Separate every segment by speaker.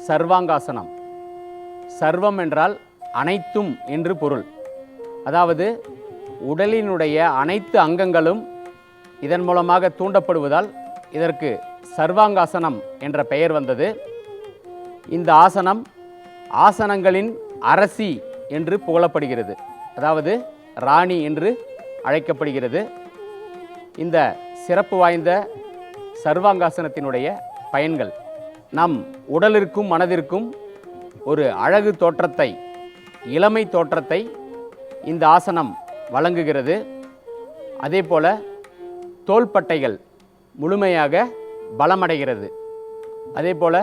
Speaker 1: சர்வாங்காசனம். சர்வம் என்றால் அனைத்தும் என்று பொருள். அதாவது உடலினுடைய அனைத்து அங்கங்களும் இதன் மூலமாக தூண்டப்படுவதால் இதற்கு சர்வாங்காசனம் என்ற பெயர் வந்தது. இந்த ஆசனம் ஆசனங்களின் அரசி என்று புகழப்படுகிறது, அதாவது ராணி என்று அழைக்கப்படுகிறது. இந்த சிறப்பு வாய்ந்த சர்வாங்காசனத்தினுடைய பயன்கள் நம் உடலிற்கும் மனதிற்கும் ஒரு அழகு தோற்றத்தை, இளமை தோற்றத்தை இந்த ஆசனம் வழங்குகிறது. அதே போல தோள்பட்டைகள் முழுமையாக பலமடைகிறது. அதே போல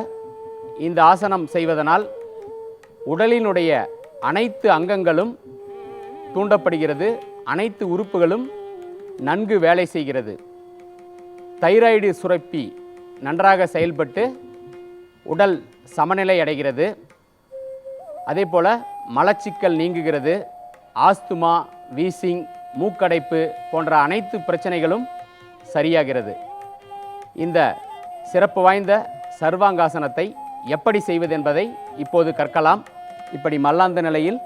Speaker 1: இந்த ஆசனம் செய்வதனால் உடலினுடைய அனைத்து அங்கங்களும் தூண்டப்படுகிறது, அனைத்து உறுப்புகளும் நன்கு வேலை செய்கிறது. தைராய்டு சுரப்பி நன்றாக செயல்பட்டு உடல் சமநிலை அடைகிறது. அதே போல மலச்சிக்கல் நீங்குகிறது. ஆஸ்துமா, வீசிங், மூக்கடைப்பு போன்ற அனைத்து பிரச்சனைகளும் சரியாகிறது. இந்த சிறப்பு வாய்ந்த சர்வாங்காசனத்தை எப்படி செய்வது என்பதை இப்போது கற்கலாம். இப்படி மல்லாந்த நிலையில்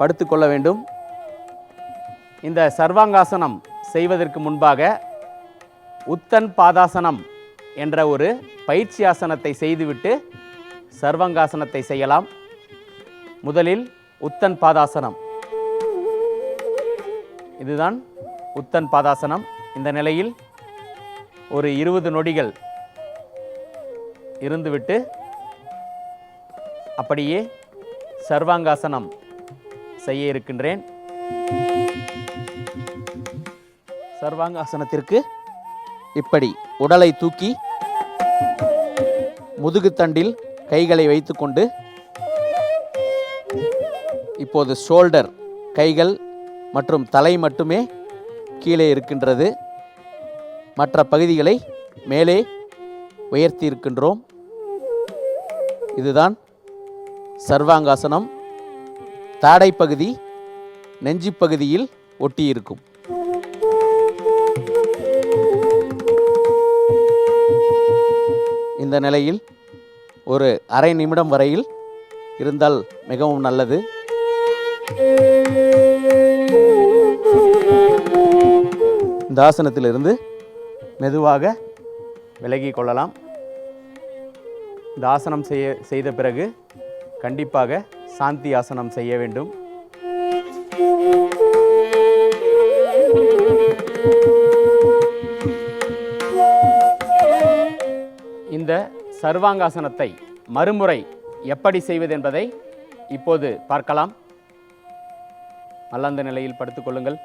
Speaker 1: படுத்துக்கொள்ள வேண்டும். இந்த சர்வாங்காசனம் செய்வதற்கு முன்பாக உத்தன் பாதாசனம் என்ற ஒரு பயிற்சி ஆசனத்தை செய்துவிட்டு சர்வாங்காசனத்தை செய்யலாம். முதலில் உத்தன் பாதாசனம். இதுதான் உத்தன் பாதாசனம். இந்த நிலையில் ஒரு 20 நொடிகள் இருந்துவிட்டு அப்படியே சர்வாங்காசனம் செய்ய இருக்கின்றேன். சர்வாங்காசனத்திற்கு இப்படி உடலை தூக்கி முதுகுத்தண்டில் கைகளை வைத்துக்கொண்டு இப்போது ஷோல்டர், கைகள் மற்றும் தலை மட்டுமே கீழே இருக்கின்றது. மற்ற பகுதிகளை மேலே உயர்த்தி இருக்கின்றோம். இதுதான் சர்வாங்காசனம். தாடை பகுதி நெஞ்சு பகுதியில் ஒட்டியிருக்கும். இந்த நிலையில் ஒரு அரை நிமிடம் வரையில் இருந்தால் மிகவும் நல்லது. இந்த ஆசனத்திலிருந்து மெதுவாக விலகி கொள்ளலாம். இந்த ஆசனம் செய்த பிறகு கண்டிப்பாக சாந்தி ஆசனம் செய்ய வேண்டும். இந்த சர்வாங்காசனத்தை மறுமுறை எப்படி செய்வது என்பதை இப்போது பார்க்கலாம். மல்லாந்த நிலையில் படுத்துக்கொள்ளுங்கள்.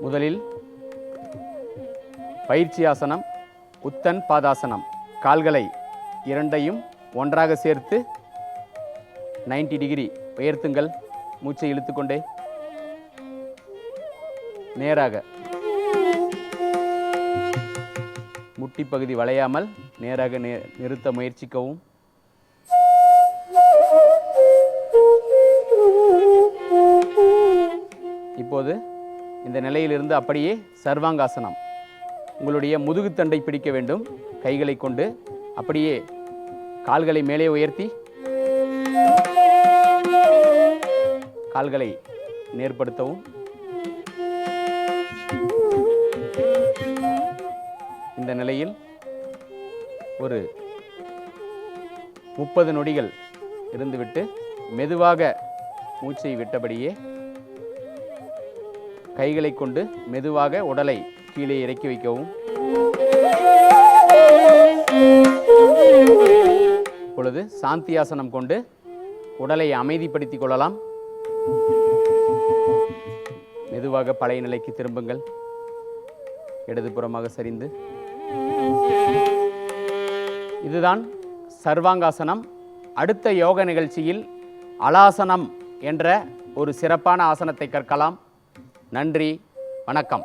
Speaker 1: முதலில் பயிற்சி ஆசனம் உத்தன் பாதாசனம். கால்களை இரண்டையும் ஒன்றாக சேர்த்து 90 டிகிரி உயர்த்துங்கள். மூச்சை இழுத்துக்கொண்டே நேராக, முட்டி பகுதி வளையாமல் நேராக நிறுத்த முயற்சிக்கவும். இப்போது இந்த நிலையிலிருந்து அப்படியே சர்வாங்காசனம். உங்களுடைய முதுகுத்தண்டை பிடிக்க வேண்டும். கைகளை கொண்டு அப்படியே கால்களை மேலே உயர்த்தி கால்களை நேர்படுத்தவும். இந்த நிலையில் ஒரு 30 நொடிகள் இருந்துவிட்டு மெதுவாக மூச்சை விட்டபடியே கைகளை கொண்டு மெதுவாக உடலை கீழே இறக்கி வைக்கவும். இப்பொழுது சாந்தியாசனம் கொண்டு உடலை அமைதிப்படுத்திக் கொள்ளலாம். மெதுவாக பழைய நிலைக்கு திரும்புங்கள். இடதுபுறமாக சரிந்து. இதுதான் சர்வாங்காசனம். அடுத்த யோக நிகழ்ச்சியில் அலாசனம் என்ற ஒரு சிறப்பான ஆசனத்தை கற்கலாம். நன்றி, வணக்கம்.